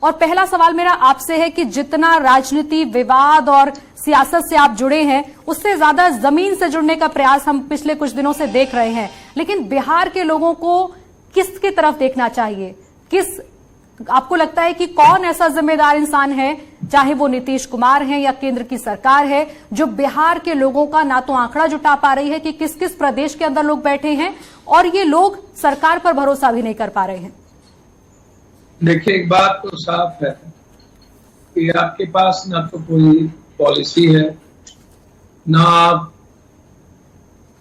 और पहला सवाल मेरा आपसे है कि जितना राजनीति, विवाद और सियासत से आप जुड़े हैं, उससे ज्यादा जमीन से जुड़ने का प्रयास हम पिछले कुछ दिनों से देख रहे हैं। लेकिन बिहार के लोगों को किसकी तरफ देखना चाहिए? आपको लगता है कि कौन ऐसा जिम्मेदार इंसान है, चाहे वो नीतीश कुमार है या केंद्र की सरकार है, जो बिहार के लोगों का ना तो आंकड़ा जुटा पा रही है कि किस किस प्रदेश के अंदर लोग बैठे हैं, और ये लोग सरकार पर भरोसा भी नहीं कर पा रहे हैं? देखिए, एक बात तो साफ है कि आपके पास ना तो कोई पॉलिसी है, ना आप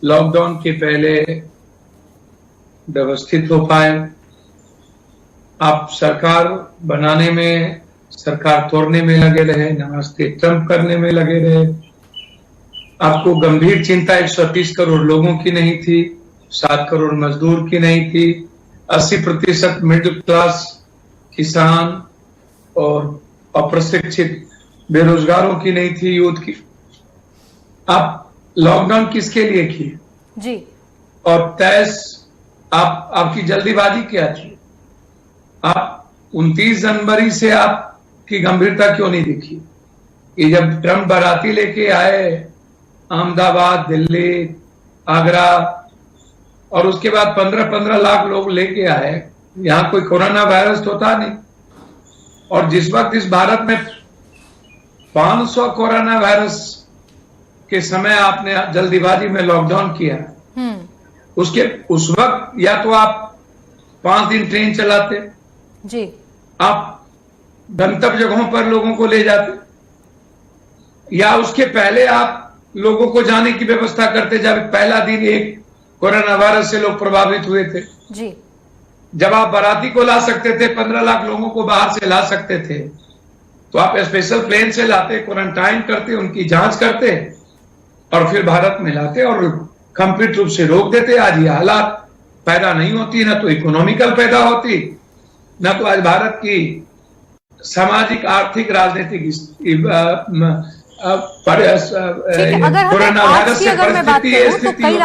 लॉकडाउन के पहले व्यवस्थित हो पाए। आप सरकार बनाने में, सरकार तोड़ने में लगे रहे, नमस्ते ट्रंप करने में लगे रहे। आपको गंभीर चिंता 130 करोड़ लोगों की नहीं थी, 7 करोड़ मजदूर की नहीं थी, 80% मिडिल क्लास किसान और अप्रशिक्षित बेरोजगारों की नहीं थी, यूथ की। आप लॉकडाउन किसके लिए किए जी? और तैस आपकी जल्दीबाजी क्या थी? आप 29 जनवरी से आपकी गंभीरता क्यों नहीं दिखी? कि जब ट्रंप बाराती लेके आए अहमदाबाद, दिल्ली, आगरा, और उसके बाद 15-15 लाख लोग लेके आए, यहाँ कोई कोरोना वायरस तो था नहीं। और जिस वक्त इस भारत में 500 कोरोना वायरस के समय आपने जल्दीबाजी में लॉकडाउन किया, उस वक्त या तो आप 5 दिन ट्रेन चलाते जी, आप गंतव्य जगहों पर लोगों को ले जाते, या उसके पहले आप लोगों को जाने की व्यवस्था करते जब पहला दिन एक कोरोना वायरस से लोग प्रभावित हुए थे जी। जब आप बाराती को ला सकते थे, 15 लाख लोगों को बाहर से ला सकते थे, तो आप स्पेशल प्लेन से लाते, क्वारंटाइन करते, उनकी जांच करते और फिर भारत में लाते और कंप्लीट रूप से रोक देते। आज ये हालात पैदा नहीं होती, ना तो इकोनॉमिकल पैदा होती, ना तो आज भारत की सामाजिक, आर्थिक, राजनीतिक कोरोना वायरस से अगर मैं बात करूं तो कई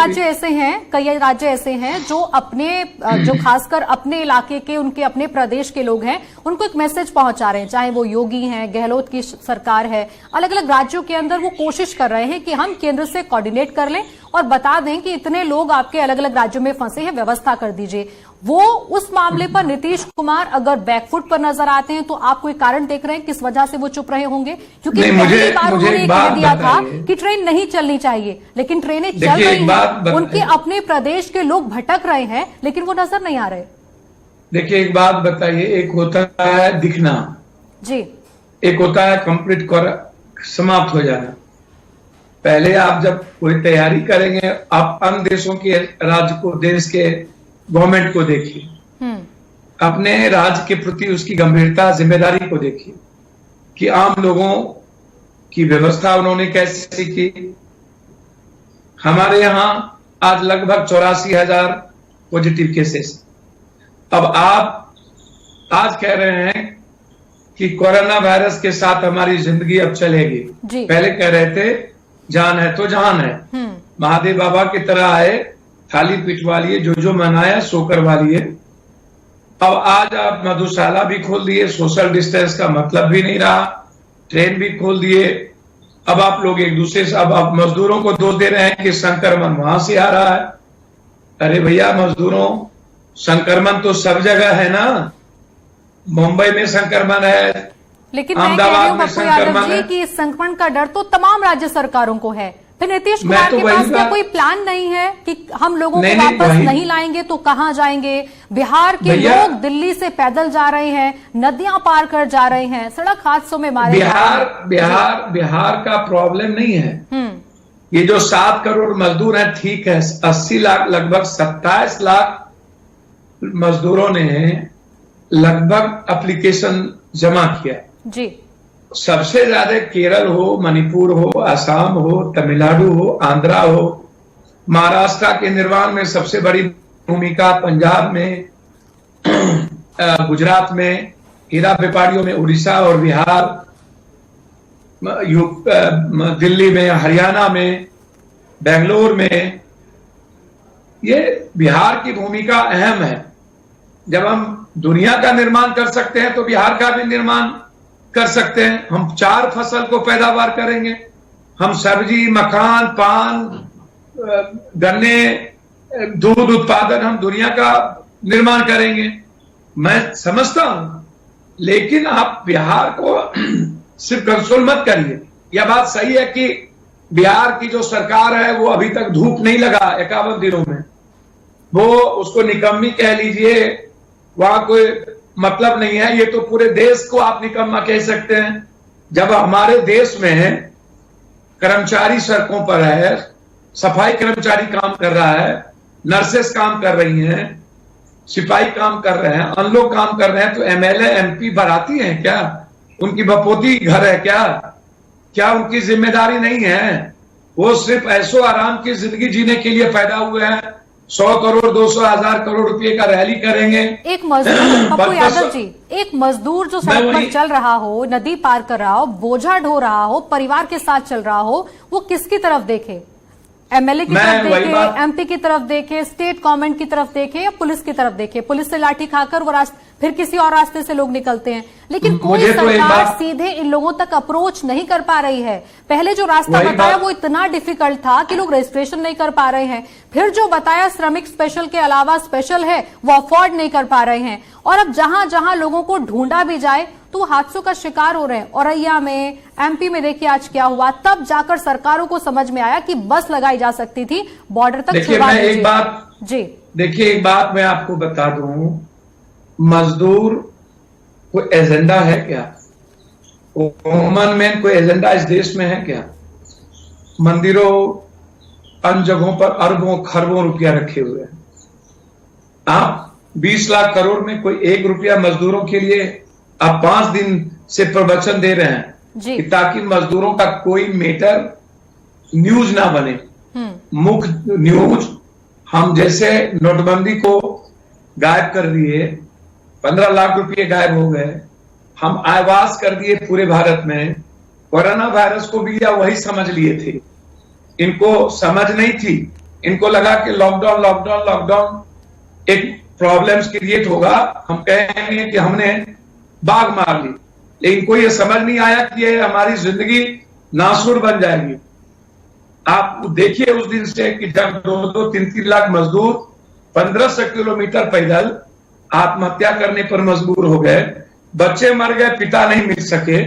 राज्य ऐसे हैं जो खासकर अपने इलाके के, उनके अपने प्रदेश के लोग हैं, उनको एक मैसेज पहुंचा रहे हैं, चाहे वो योगी हैं, गहलोत की सरकार है, अलग अलग राज्यों के अंदर वो कोशिश कर रहे हैं कि हम केंद्र से कोऑर्डिनेट कर लें और बता दें कि इतने लोग आपके अलग अलग राज्यों में फंसे हैं, व्यवस्था कर दीजिए। वो उस मामले पर नीतीश कुमार अगर बैकफुट पर नजर आते हैं तो आप कोई कारण देख रहे हैं किस वजह से वो चुप रहे होंगे? क्योंकि पहली बार उन्होंने कह दिया था कि ट्रेन नहीं चलनी चाहिए, लेकिन ट्रेनें चल रही हैं, उनके अपने प्रदेश के लोग भटक रहे हैं, लेकिन वो नजर नहीं आ रहे। देखिए, एक बात बताइए, एक होता है दिखना जी, एक होता है कंप्लीट समाप्त हो जाना। पहले आप जब कोई तैयारी करेंगे, आप अन्य देशों के राज्य को, देश के गवर्नमेंट को देखिए, अपने राज्य के प्रति उसकी गंभीरता, जिम्मेदारी को देखिए कि आम लोगों की व्यवस्था उन्होंने कैसे की। हमारे यहां आज लगभग 84,000 पॉजिटिव केसेस। अब आप आज कह रहे हैं कि कोरोना वायरस के साथ हमारी जिंदगी अब चलेगी। पहले कह रहे थे जान है तो जहान है, महादेव बाबा की तरह आए, थाली पिटवा लिए, जो मनाया सो करवा लिए। अब आज आप मधुशाला भी खोल दिए, सोशल डिस्टेंस का मतलब भी नहीं रहा, ट्रेन भी खोल दिए। अब आप लोग एक दूसरे से, अब आप मजदूरों को दोष दे रहे हैं कि संक्रमण वहां से आ रहा है। अरे भैया मजदूरों, संक्रमण तो सब जगह है ना। मुंबई में संक्रमण है, लेकिन अहमदाबाद में संक्रमण है कि संक्रमण का डर तो तमाम राज्य सरकारों को है। फिर नीतीश कुमार के पास क्या कोई प्लान नहीं है कि हम लोगों को वापस नहीं लाएंगे तो कहां जाएंगे? बिहार के लोग दिल्ली से पैदल जा रहे हैं, नदियां पार कर जा रहे हैं, सड़क हादसों में मारे बिहार का प्रॉब्लम नहीं है। ये जो 7 करोड़ मजदूर हैं, ठीक है, 80 लाख, लगभग 27 लाख मजदूरों ने लगभग एप्लीकेशन जमा किया जी। सबसे ज्यादा केरल हो, मणिपुर हो, असम हो, तमिलनाडु हो, आंध्रा हो, महाराष्ट्र के निर्माण में सबसे बड़ी भूमिका पंजाब में, गुजरात में, हीरा व्यापारियों में उड़ीसा और बिहार, दिल्ली में, हरियाणा में, बेंगलोर में, ये बिहार की भूमिका अहम है। जब हम दुनिया का निर्माण कर सकते हैं तो बिहार का भी निर्माण कर सकते हैं। हम 4 फसल को पैदावार करेंगे, हम सब्जी, मखान, पान, गन्ने, दूध उत्पादन, हम दुनिया का निर्माण करेंगे। मैं समझता हूं, लेकिन आप बिहार को सिर्फ कंसोल मत करिए। यह बात सही है कि बिहार की जो सरकार है वो अभी तक धूप नहीं लगा 51 दिनों में, वो उसको निकम्मी कह लीजिए, वहां कोई मतलब नहीं है। ये तो पूरे देश को आप निकम्मा कह सकते हैं। जब हमारे देश में कर्मचारी सड़कों पर है, सफाई कर्मचारी काम कर रहा है, नर्सेस काम कर रही हैं, सिपाही काम कर रहे हैं, अन लोग काम कर रहे हैं, तो एमएलए एमपी बराती हैं क्या? उनकी बपोती घर है क्या? क्या उनकी जिम्मेदारी नहीं है? वो सिर्फ ऐशो आराम की जिंदगी जीने के लिए पैदा हुए हैं। 100 करोड़ 200 हजार करोड़ रुपए का रैली करेंगे। एक मजदूर पप्पू यादव जी, एक मजदूर जो सड़क पर चल रहा हो, नदी पार कर रहा हो, बोझा ढो रहा हो, परिवार के साथ चल रहा हो, वो किसकी तरफ देखे? एमएलए की तरफ देखे, एमपी की तरफ देखे, स्टेट गवर्नमेंट की तरफ देखे, या पुलिस की तरफ देखे? पुलिस से लाठी खाकर वो फिर किसी और रास्ते से लोग निकलते हैं, लेकिन कोई सरकार सीधे इन लोगों तक अप्रोच नहीं कर पा रही है। पहले जो रास्ता बताया वो इतना डिफिकल्ट था कि लोग रजिस्ट्रेशन नहीं कर पा रहे हैं। फिर जो बताया श्रमिक स्पेशल के अलावा स्पेशल है, वो अफोर्ड नहीं कर पा रहे हैं। और अब जहां जहां लोगों को ढूंढा भी जाए तो हादसों का शिकार हो रहे हैं। औरैया में, एमपी में देखिए आज क्या हुआ। तब जाकर सरकारों को समझ में आया कि बस लगाई जा सकती थी बॉर्डर तक। एक बात जी देखिए, एक बात मैं आपको बता दूं, मजदूर कोई एजेंडा है क्या? कॉमन मैन कोई एजेंडा इस देश में है क्या? मंदिरों, अन्य जगहों पर अरबों खरबों रुपया रखे हुए हैं। आप 20 लाख करोड़ में कोई 1 रुपया मजदूरों के लिए आप 5 दिन से प्रवचन दे रहे हैं कि ताकि मजदूरों का कोई मैटर न्यूज ना बने। मुख्य न्यूज हम जैसे नोटबंदी को गायब कर दिए, 15 लाख रुपए गायब हो गए, हम आवास कर दिए पूरे भारत में। कोरोना वायरस को भी या वही समझ लिए थे, इनको समझ नहीं थी। इनको लगा कि लॉकडाउन लॉकडाउन लॉकडाउन एक प्रॉब्लम्स क्रिएट होगा, हम कहेंगे कि हमने बाघ मार ली। लेकिन कोई ये समझ नहीं आया कि ये हमारी जिंदगी नासूर बन जाएगी। आप देखिए उस दिन से कि जब 2-2, 3-3 लाख मजदूर 1500 किलोमीटर पैदल आत्महत्या करने पर मजबूर हो गए, बच्चे मर गए, पिता नहीं मिल सके।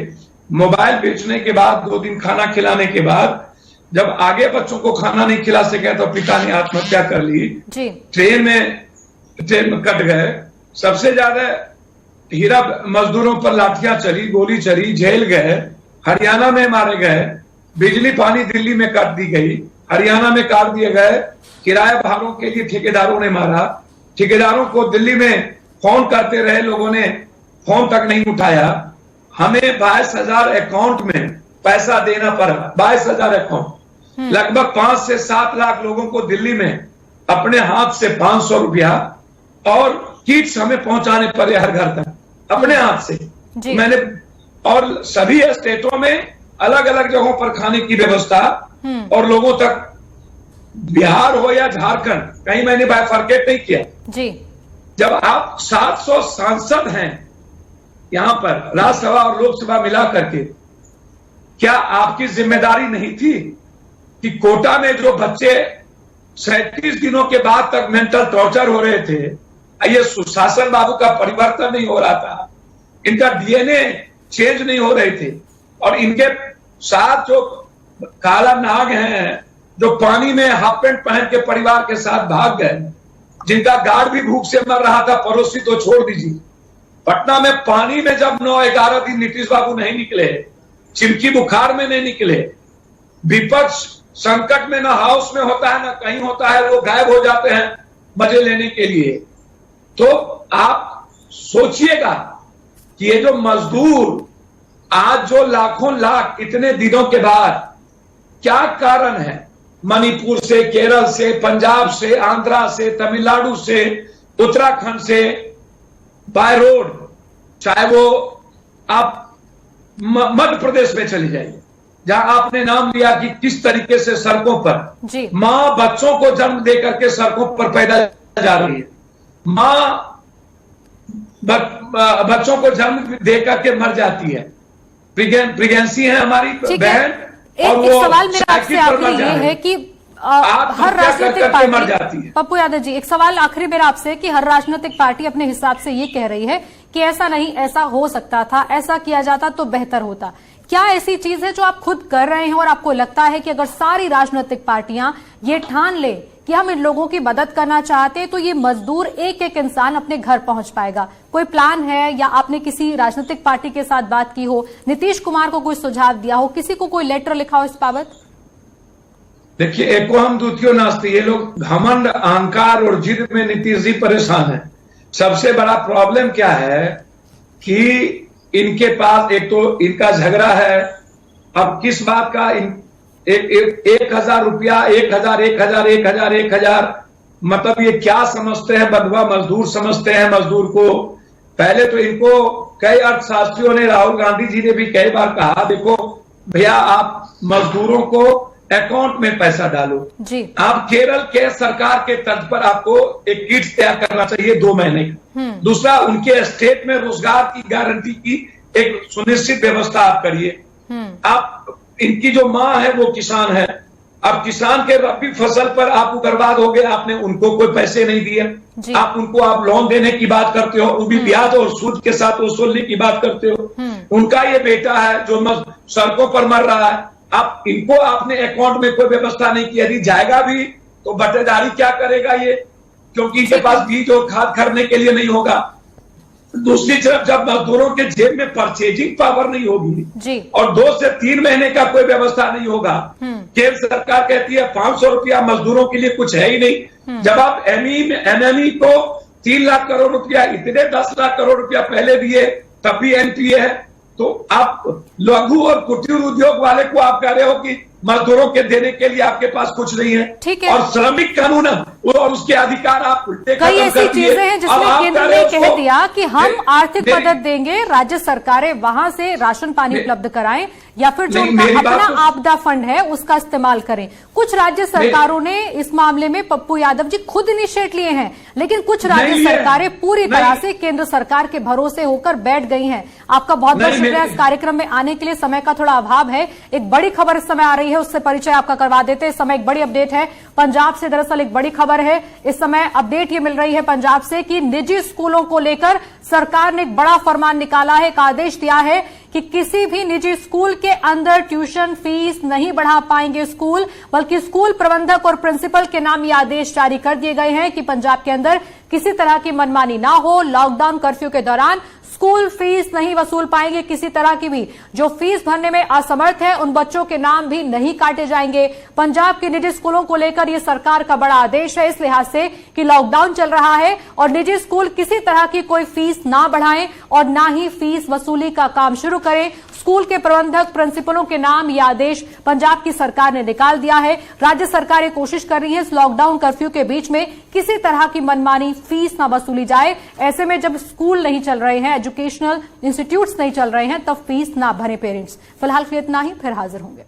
मोबाइल बेचने के बाद 2 दिन खाना खिलाने के बाद जब आगे बच्चों को खाना नहीं खिला सके तो पिता ने आत्महत्या कर ली। ट्रेन में कट गए। सबसे ज्यादा हीरा मजदूरों पर लाठियां चली, गोली चली, जेल गए, हरियाणा में मारे गए, बिजली पानी दिल्ली में काट दी गई, हरियाणा में काट दिए गए। किराया भाड़ों के लिए ठेकेदारों ने मारा, ठेकेदारों को दिल्ली में फोन करते रहे, लोगों ने फोन तक नहीं उठाया। हमें 22,000 अकाउंट में पैसा देना पड़ा, 22,000 अकाउंट। लगभग 5 से 7 लाख लोगों को दिल्ली में अपने हाथ से 500 रुपया और किट्स हमें पहुंचाने पड़े हर घर तक अपने हाथ से। मैंने और सभी स्टेटों में अलग अलग जगहों पर खाने की व्यवस्था और लोगों तक, बिहार हो या झारखंड, कहीं मैंने बाइफरकेट नहीं किया जी। जब आप 700 सांसद हैं यहां पर, राज्यसभा और लोकसभा मिला करके, क्या आपकी जिम्मेदारी नहीं थी कि कोटा में जो बच्चे 37 दिनों के बाद तक मेंटल टॉर्चर हो रहे थे, ये सुशासन बाबू का परिवर्तन नहीं हो रहा था, इनका डीएनए चेंज नहीं हो रहे थे, और इनके साथ जो काला नाग हैं जो पानी में हाफ पैंट पहन के परिवार के साथ भाग गए, जिनका गार्ड भी भूख से मर रहा था, पड़ोसी तो छोड़ दीजिए। पटना में पानी में जब 9-11 दिन नीतीश बाबू नहीं निकले, चिमकी बुखार में नहीं निकले, विपक्ष संकट में ना हाउस में होता है ना कहीं होता है, वो गायब हो जाते हैं मजे लेने के लिए। तो आप सोचिएगा कि ये जो मजदूर आज जो लाखों लाख इतने दिनों के बाद, क्या कारण है? मणिपुर से, केरल से, पंजाब से, आंध्रा से, तमिलनाडु से, उत्तराखंड से, बाय रोड, चाहे वो आप मध्य प्रदेश में चले जाइए, जहां आपने नाम लिया कि किस तरीके से सड़कों पर मां बच्चों को जन्म देकर के सड़कों पर पैदा जा रही है। मां बच्चों को जन्म दे करके मर जाती है। प्रेगनेंसी है हमारी बहन, और वो सवाल मेरा आपसे आखिरी ये है कि हर राजनीतिक पार्टी, पप्पू यादव जी, एक सवाल आखिरी मेरा आपसे कि हर राजनीतिक पार्टी अपने हिसाब से ये कह रही है कि ऐसा नहीं, ऐसा हो सकता था, ऐसा किया जाता तो बेहतर होता। क्या ऐसी चीज है जो आप खुद कर रहे हैं और आपको लगता है कि अगर सारी राजनीतिक पार्टियां ये ठान ले कि हम इन लोगों की मदद करना चाहते हैं तो ये मजदूर एक एक इंसान अपने घर पहुंच पाएगा? कोई प्लान है या आपने किसी राजनीतिक पार्टी के साथ बात की हो, नीतीश कुमार को कोई सुझाव दिया हो, किसी को कोई लेटर लिखा हो इस बाबत? देखिए, एको हम द्वितीय नास्ति, ये लोग घमंड, अहंकार और जिद में नीतीश जी परेशान है। सबसे बड़ा प्रॉब्लम क्या है कि इनके पास एक तो इनका झगड़ा है, अब किस बात का, 1,000 रुपया, 1,000 मतलब ये क्या समझते हैं? बंधुआ मजदूर समझते हैं मजदूर को। पहले तो इनको कई अर्थशास्त्रियों ने, राहुल गांधी जी ने भी कई बार कहा, देखो भैया आप मजदूरों को अकाउंट में पैसा डालो जी। आप केरल के सरकार के तर्ज पर आपको एक किट तैयार करना चाहिए 2 महीने का। दूसरा, उनके स्टेट में रोजगार की गारंटी की एक सुनिश्चित व्यवस्था आप करिए। आप, इनकी जो माँ है वो किसान है, अब किसान के रबी फसल पर आप उग्रवाद हो गए, आपने उनको कोई पैसे नहीं दिए, आप उनको आप लोन देने की बात करते हो, वो भी ब्याज और सूद के साथ वसूलने की बात करते हो। उनका ये बेटा है जो सड़कों पर मर रहा है, आप इनको आपने अकाउंट में कोई व्यवस्था नहीं की। यदि जाएगा भी तो बटेदारी क्या करेगा ये, क्योंकि इनके पास बीज और खाद खरीदने के लिए नहीं होगा। दूसरी तरफ जब मजदूरों के जेब में परचेजिंग पावर नहीं होगी जी, और 2 से 3 महीने का कोई व्यवस्था नहीं होगा, केंद्र सरकार कहती है 500 रुपया मजदूरों के लिए कुछ है ही नहीं। जब आप एमएमई को 3 लाख करोड़ रुपया, इतने 10 लाख करोड़ रुपया पहले दिए तब भी एनपीए है, तो आप लघु और कुटीर उद्योग वाले को आप कह रहे हो कि मजदूरों के देने के लिए आपके पास कुछ नहीं है। ठीक है। और श्रमिक कानून और उसके अधिकार आप उल्टे कई ऐसी चीजें हैं जिसमें केंद्र ने कह दिया कि हम आर्थिक मदद देंगे, राज्य सरकारें वहां से राशन पानी उपलब्ध कराएं या फिर जो उनका अपना आपदा फंड है उसका इस्तेमाल करें। कुछ राज्य सरकारों ने इस मामले में, पप्पू यादव जी, खुद इनिशिएट लिए हैं, लेकिन कुछ राज्य सरकारें पूरी तरह से केंद्र सरकार के भरोसे होकर बैठ गई हैं। आपका बहुत बहुत शुक्रिया इस कार्यक्रम में आने के लिए। समय का थोड़ा अभाव है, एक बड़ी खबर इस समय आ रही है, उससे परिचय आपका करवा देते। इस समय एक बड़ी अपडेट है पंजाब से, दरअसल एक बड़ी खबर है इस समय। अपडेट ये मिल रही है पंजाब से कि निजी स्कूलों को लेकर सरकार ने एक बड़ा फरमान निकाला है, एक आदेश दिया है कि किसी भी निजी स्कूल के अंदर ट्यूशन फीस नहीं बढ़ा पाएंगे स्कूल, बल्कि स्कूल प्रबंधक और प्रिंसिपल के नाम ये आदेश जारी कर दिए गए हैं कि पंजाब के अंदर किसी तरह की मनमानी ना हो। लॉकडाउन कर्फ्यू के दौरान स्कूल फीस नहीं वसूल पाएंगे किसी तरह की भी। जो फीस भरने में असमर्थ है उन बच्चों के नाम भी नहीं काटे जाएंगे। पंजाब के निजी स्कूलों को लेकर यह सरकार का बड़ा आदेश है, इस लिहाज से कि लॉकडाउन चल रहा है और निजी स्कूल किसी तरह की कोई फीस ना बढ़ाएं और ना ही फीस वसूली का काम शुरू करें। स्कूल के प्रबंधक, प्रिंसिपलों के नाम यह आदेश पंजाब की सरकार ने निकाल दिया है। राज्य सरकार ये कोशिश कर रही है इस लॉकडाउन कर्फ्यू के बीच में किसी तरह की मनमानी फीस ना वसूली जाए। ऐसे में जब स्कूल नहीं चल रहे हैं, एजुकेशनल इंस्टीट्यूट्स नहीं चल रहे हैं, तब फीस ना भरे पेरेंट्स। फिलहाल के लिए इतना ही, फिर हाजिर होंगे।